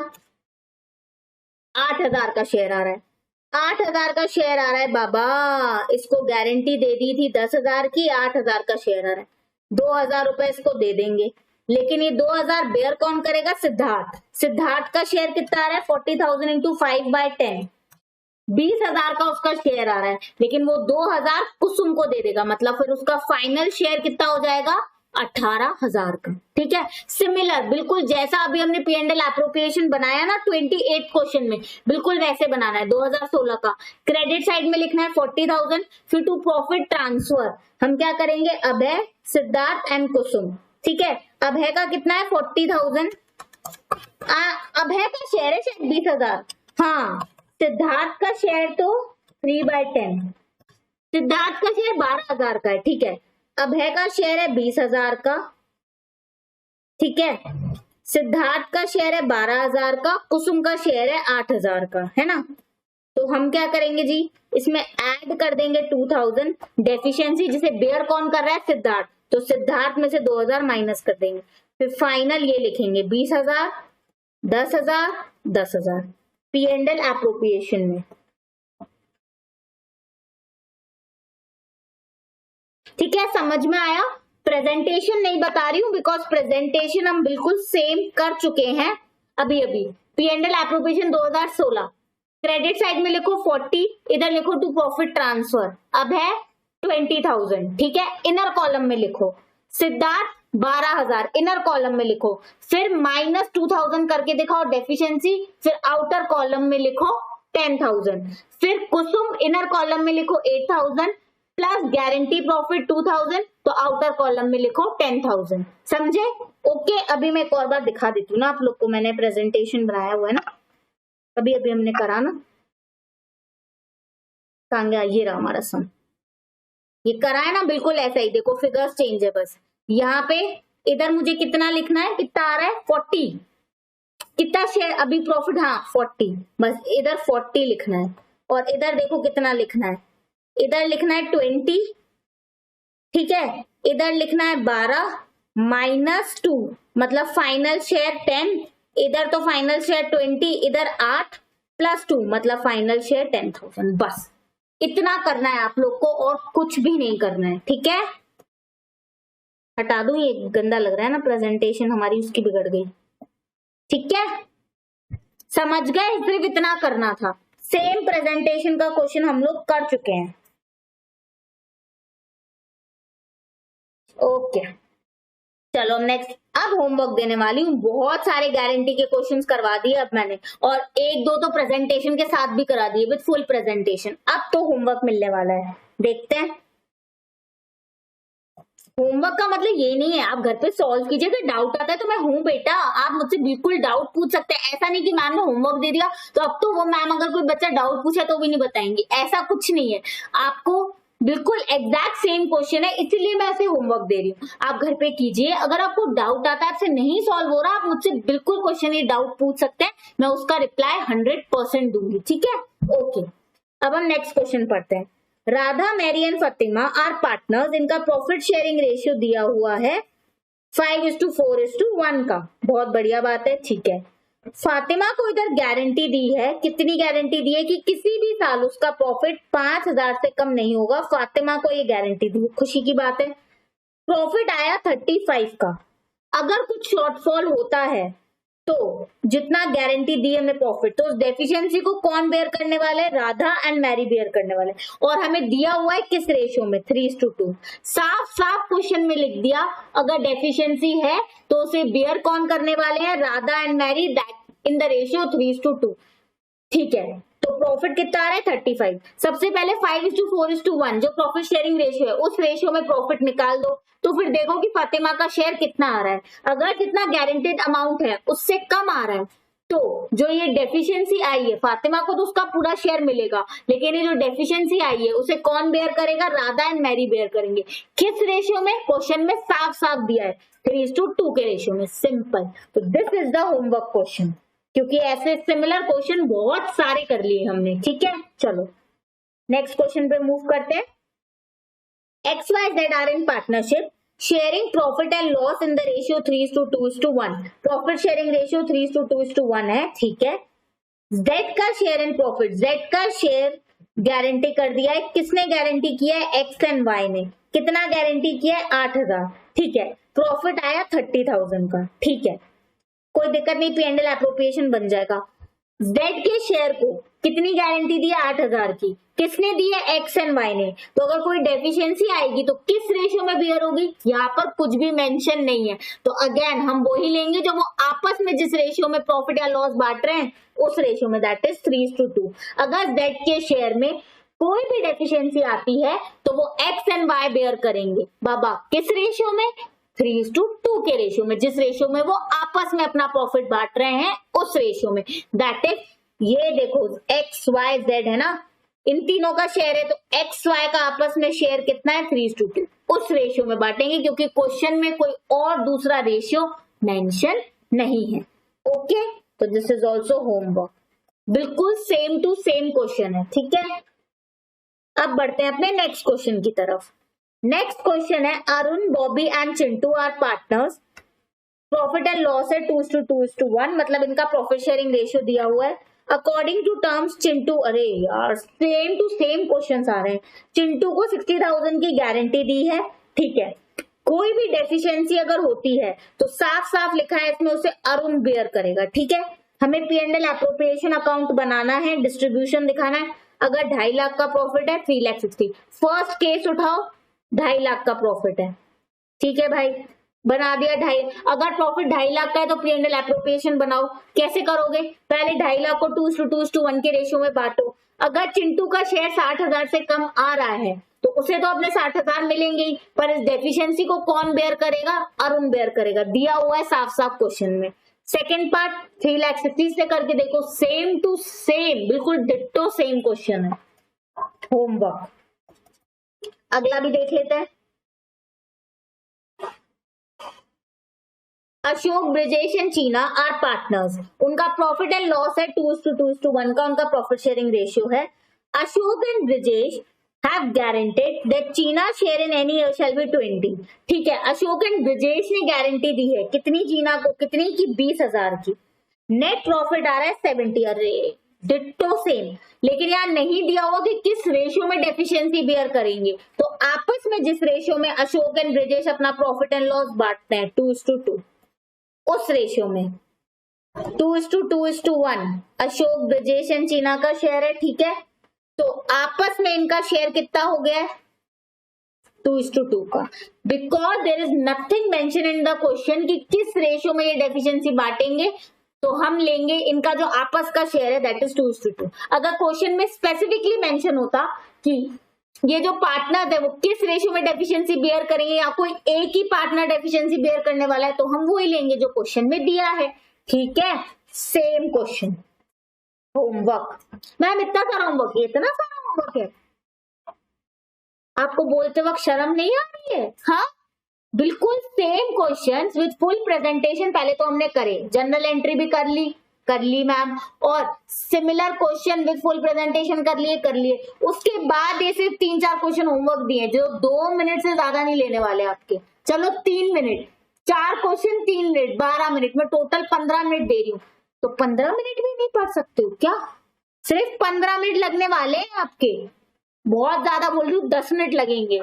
8,000 का शेयर आ रहा है। 8,000 का शेयर आ रहा है बाबा। इसको गारंटी दे दी थी 10,000 की, 8,000 का शेयर आ रहा है। 2,000 रुपए इसको दे देंगे, लेकिन ये 2,000 बेयर कौन करेगा? सिद्धार्थ। सिद्धार्थ का शेयर कितना आ रहा है? 40,000 इंटू 5/10, 20,000 का उसका शेयर आ रहा है, लेकिन वो 2,000 कुसुम को दे देगा। मतलब फिर उसका फाइनल शेयर कितना हो जाएगा? 18,000 का, ठीक है। सिमिलर, बिल्कुल जैसा अभी हमने P&L एप्रोप्रिएशन बनाया ना 28 क्वेश्चन में, बिल्कुल वैसे बनाना है। 2016 का क्रेडिट साइड में लिखना है 40,000, फिर टू प्रॉफिट ट्रांसफर हम क्या करेंगे? अभय, सिद्धार्थ एंड कुसुम, ठीक है। अभय का कितना है? 40,000। अभय का शेयर है शायद 20,000। हाँ, सिद्धार्थ का शेयर तो 3/10, सिद्धार्थ का शेयर 12,000 का है, ठीक है। अभय का शेयर है 20,000 का, ठीक है। सिद्धार्थ का शेयर है 12,000 का, कुसुम का शेयर है 8,000 का, है ना। तो हम क्या करेंगे जी? इसमें ऐड कर देंगे 2,000 डेफिशिएंसी, जिसे बेयर कौन कर रहा है? सिद्धार्थ। तो सिद्धार्थ में से 2,000 माइनस कर देंगे, फिर फाइनल ये लिखेंगे 20,000, 10,000, 10,000 P&L एप्रोप्रिएशन में, ठीक है। समझ में आया? प्रेजेंटेशन नहीं बता रही हूँ बिकॉज प्रेजेंटेशन हम बिल्कुल सेम कर चुके हैं अभी अभी। P&L एप्रोप्रिएशन 2016, क्रेडिट साइड में लिखो 40, इधर लिखो टू प्रॉफिट ट्रांसफर। अब है 20,000, ठीक है। इनर कॉलम में लिखो सिद्धार्थ 12,000, इनर कॉलम में लिखो, फिर माइनस 2,000 करके दिखाओ डेफिशिएंसी, फिर आउटर कॉलम में लिखो 10,000, फिर कुसुम इनर कॉलम में लिखो 8,000 प्लस गारंटी प्रॉफिट 2,000, तो आउटर कॉलम में लिखो 10,000। समझे? ओके। अभी मैं एक और बार दिखा देती हूँ ना आप लोग को, मैंने प्रेजेंटेशन बनाया हुआ है ना, अभी अभी हमने करा ना। कहाँ गया? ये रहा हमारा सम, ये करा है ना, बिल्कुल ऐसा ही। देखो फिगर्स चेंज है बस। यहाँ पे इधर मुझे कितना लिखना है? कितना आ रहा है? 40। कितना शेयर अभी प्रॉफिट? हाँ 40, बस इधर 40 लिखना है। और इधर देखो कितना लिखना है, इधर लिखना है 20, ठीक है। इधर लिखना है 12 माइनस 2, मतलब फाइनल शेयर 10, इधर तो फाइनल शेयर 20, इधर 8 प्लस 2, मतलब फाइनल शेयर 10,000। बस इतना करना है आप लोग को, और कुछ भी नहीं करना है, ठीक है। हटा दूं, ये गंदा लग रहा है ना प्रेजेंटेशन हमारी, उसकी बिगड़ गई, ठीक है। समझ गए? सिर्फ इतना करना था। सेम प्रेजेंटेशन का क्वेश्चन हम लोग कर चुके हैं। ओके चलो नेक्स्ट। अब होमवर्क देने वाली हूँ, बहुत सारे गारंटी के क्वेश्चंस करवा दिए अब मैंने, और एक दो तो प्रेजेंटेशन के साथ भी करा दिए विद फुल प्रेजेंटेशन। अब तो होमवर्क मिलने वाला है, देखते हैं। होमवर्क का मतलब ये नहीं है आप घर पे सॉल्व कीजिए, अगर डाउट आता है तो मैं हूँ बेटा, आप मुझसे बिल्कुल डाउट पूछ सकते हैं। ऐसा नहीं कि मैम ने होमवर्क दे दिया तो अब तो वो मैम अगर कोई बच्चा डाउट पूछे तो भी नहीं बताएंगी, ऐसा कुछ नहीं है। आपको बिल्कुल एग्जैक्ट सेम क्वेश्चन है, इसीलिए मैं ऐसे होमवर्क दे रही हूँ। आप घर पे कीजिए, अगर आपको डाउट आता है, आपसे नहीं सॉल्व हो रहा, आप मुझसे बिल्कुल क्वेश्चन ये डाउट पूछ सकते हैं, मैं उसका रिप्लाई 100% दूंगी, ठीक है। ओके अब हम नेक्स्ट क्वेश्चन पढ़ते हैं। Radha, Mary and Fatima are partners, इनका प्रॉफिट शेयरिंग रेशियो दिया हुआ है 5:4:1 का। बहुत बढ़िया बात है, ठीक है। फातिमा को इधर गारंटी दी है, कितनी गारंटी दी है कि किसी भी साल उसका प्रॉफिट 5,000 से कम नहीं होगा। फातिमा को ये गारंटी दी, खुशी की बात है। प्रॉफिट आया 35 का। अगर कुछ शॉर्टफॉल होता है तो जितना गारंटी दी है हमें प्रॉफिट, तो उस डेफिशिएंसी को कौन बेयर करने वाले? राधा एंड मैरी बेयर करने वाले। और हमें दिया हुआ है किस रेशियो में? 3:2। साफ साफ क्वेश्चन में लिख दिया, अगर डेफिशिएंसी है तो उसे बेयर कौन करने वाले हैं? Radha and Mary, that in the ratio 3:2। ठीक है, तो प्रॉफिट कितना आ रहा है? 35। सबसे पहले 5:4:1 जो प्रॉफिट शेयरिंग रेशियो है, उस रेशियो में प्रॉफिट निकाल दो, तो फिर देखो कि फातिमा का शेयर कितना आ रहा है। अगर जितना गारंटेड अमाउंट है उससे कम आ रहा है, तो जो ये डेफिशिएंसी आई है फातिमा को तो उसका पूरा शेयर मिलेगा, लेकिन ये जो डेफिशिएंसी आई है उसे कौन बेयर करेगा? राधा एंड मैरी बेयर करेंगे। किस रेशियो में? क्वेश्चन में साफ साफ दिया है 3:2 के रेशियो में। सिंपल। तो this is the homework question, क्योंकि ऐसे सिमिलर क्वेश्चन बहुत सारे कर लिए हमने। ठीक है, चलो नेक्स्ट क्वेश्चन पे मूव करते हैं। XYZ are in partnership sharing profit and loss in the ratio 3:2:1। Profit sharing ratio 3:2:1 है, ठीक है। Z का शेयर इन प्रॉफिट, Z का शेयर गारंटी कर दिया है। किसने गारंटी किया है? X एंड Y ने। कितना गारंटी किया है? 8,000। ठीक है, प्रॉफिट आया 30,000 का। ठीक है, कोई दिक्कत नहीं, P&L एप्रोप्रिएशन बन जाएगा। Z के शेयर को कितनी गारंटी दी है? 8,000 की। किसने दी है? X एंड Y ने। तो अगर कोई डेफिशिएंसी आएगी तो किस रेशियो में बियर होगी? यहाँ पर कुछ भी मेंशन नहीं है, तो अगेन हम वो ही लेंगे जो वो आपस में जिस रेशियो में प्रॉफिट या लॉस बांट रहे हैं उस रेशियो में, दैट इज 3:2। अगर Z के शेयर में कोई भी डेफिशिएंसी आती है तो वो X एंड Y बेयर करेंगे। बाबा किस रेशियो में? 3:2 के रेशियो में, जिस रेशियो में वो आपस में अपना प्रॉफिट बांट रहे हैं उस रेशियो में। दैट इज, ये देखो XYZ है ना, इन तीनों का शेयर है, तो XY का आपस में शेयर कितना है? 3:2। उस रेशियो में बांटेंगे, क्योंकि क्वेश्चन में कोई और दूसरा रेशियो मेंशन नहीं है। ओके, तो दिस इज ऑल्सो होमवर्क, बिल्कुल सेम टू सेम क्वेश्चन है। ठीक है, अब बढ़ते हैं अपने नेक्स्ट क्वेश्चन की तरफ। नेक्स्ट क्वेश्चन है, Arun, Bobby and Chintu are partners, profit and loss है 2:2:1, मतलब इनका प्रॉफिट शेयरिंग रेशियो दिया हुआ है। अकॉर्डिंग टू टर्म्स चिंटू, अरे यार सेम टू सेम क्वेश्चन आ रहे हैं। चिंटू को 60,000 की गारंटी दी है। ठीक है, कोई भी डेफिशिएंसी अगर होती है तो साफ साफ लिखा है इसमें, उसे अरुण बेयर करेगा। ठीक है, हमें P&L एप्रोप्रिएशन अकाउंट बनाना है, डिस्ट्रीब्यूशन दिखाना है। अगर 2.5 लाख का प्रॉफिट है 3,60,000, फर्स्ट केस उठाओ, 2.5 लाख का प्रॉफिट है। ठीक है भाई, बना दिया 2.5। अगर प्रॉफिट 2.5 लाख का है तो P&L एप्रोप्रिएशन बनाओ। कैसे करोगे? पहले 2.5 लाख को 2:2:1 के रेशियो में बांटो। अगर चिंटू का शेयर 60,000 से कम आ रहा है तो उसे तो अपने 60,000 मिलेंगे ही, पर इस डेफिशिएंसी को कौन बेयर करेगा? अरुण बेयर करेगा। दिया हुआ है साफ साफ क्वेश्चन में। सेकेंड पार्ट 3,60,000 से करके देखो, सेम टू सेम, बिल्कुल डिट्टो सेम क्वेश्चन है। होमवर्क अगला भी देख लेते हैं। Ashok, Brijesh and Cheena are partners, उनका प्रॉफिट एंड लॉस है 2:2:1 का, उनका प्रॉफिट शेयरिंग रेशियो है। Ashok and Brijesh have guaranteed that Cheena share in any year shall be 20। ठीक है, अशोक एंड ब्रिजेश ने गारंटी दी है, कितनी? चीना को कितनी की? 20,000 की। नेट प्रॉफिट आ रहा है 70। अरे डिट्टो सेम, लेकिन यार नहीं दिया हुआ कि किस रेशियो में डेफिशिएंसी बेयर करेंगे। तो आपस में जिस रेशियो में अशोक एंड ब्रिजेश अपना प्रॉफिट एंड लॉस बांटते हैं 2:2, उस रेशियो में 2:2:1 अशोक, ब्रिजेश एंड चीना का शेयर है। ठीक है, तो आपस में इनका शेयर कितना हो गया है? 2:2 का। Because there is nothing mention in the question कि किस रेशियो में ये डेफिशिएंसी बांटेंगे, तो हम लेंगे इनका जो आपस का शेयर है, दैट इज 2:2। अगर क्वेश्चन में स्पेसिफिकली मेंशन होता कि ये जो पार्टनर है वो किस रेशियो में डेफिशिएंसी बेयर करेंगे, या कोई एक ही पार्टनर डेफिशिएंसी बेयर करने वाला है, तो हम वो ही लेंगे जो क्वेश्चन में दिया है। ठीक है, सेम क्वेश्चन। होमवर्क मैम, इतना सारा होमवर्क, इतना सारा होमवर्क है, आपको बोलते वक्त शर्म नहीं आ रही है? हाँ, बिल्कुल same questions with full presentation पहले तो हमने करे, जनरल एंट्री भी कर ली, कर ली मैम, और similar question with full presentation कर लिए। उसके बाद ये सिर्फ 3-4 क्वेश्चन होमवर्क दिए जो 2 मिनट से ज्यादा नहीं लेने वाले आपके। चलो 3 मिनट, 4 क्वेश्चन 3 मिनट, 12 मिनट में टोटल 15 मिनट दे रही हूँ, तो 15 मिनट भी नहीं पढ़ सकते हो क्या? सिर्फ 15 मिनट लगने वाले हैं आपके, बहुत ज्यादा बोल रही हूँ, 10 मिनट लगेंगे।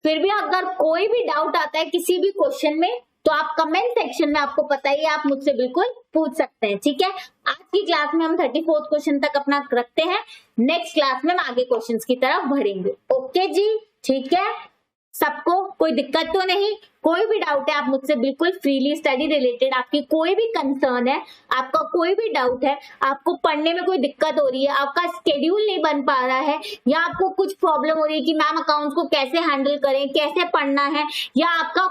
फिर भी अगर कोई भी डाउट आता है किसी भी क्वेश्चन में तो आप कमेंट सेक्शन में, आपको पता ही है, आप मुझसे बिल्कुल पूछ सकते हैं, ठीक है। आज की क्लास में हम 34th क्वेश्चन तक अपना रखते हैं, नेक्स्ट क्लास में हम आगे क्वेश्चंस की तरफ बढ़ेंगे। ओके जी, ठीक है, सबको कोई दिक्कत तो नहीं? कोई भी डाउट है आप मुझसे बिल्कुल फ्रीली, स्टडी रिलेटेड आपकी कोई भी कंसर्न है, आपका कोई भी डाउट है, आपको पढ़ने में कोई दिक्कत हो रही है, आपका स्केड्यूल नहीं बन पा रहा है, या आपको कुछ प्रॉब्लम हो रही है कि मैम अकाउंट्स को कैसे हैंडल करें, कैसे पढ़ना है, या आपका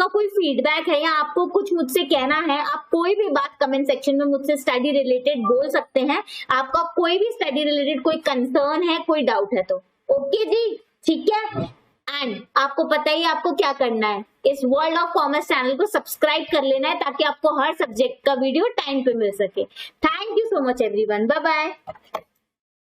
कोई फीडबैक है, या आपको कुछ मुझसे कहना है, आप कोई भी बात कमेंट सेक्शन में मुझसे स्टडी रिलेटेड बोल सकते हैं। आपका कोई भी स्टडी रिलेटेड कोई कंसर्न है, कोई डाउट है तो ओके जी, ठीक है। एंड आपको पता ही आपको क्या करना है, इस वर्ल्ड ऑफ कॉमर्स चैनल को सब्सक्राइब कर लेना है ताकि आपको हर सब्जेक्ट का वीडियो टाइम पे मिल सके। Thank you so much everyone, bye bye.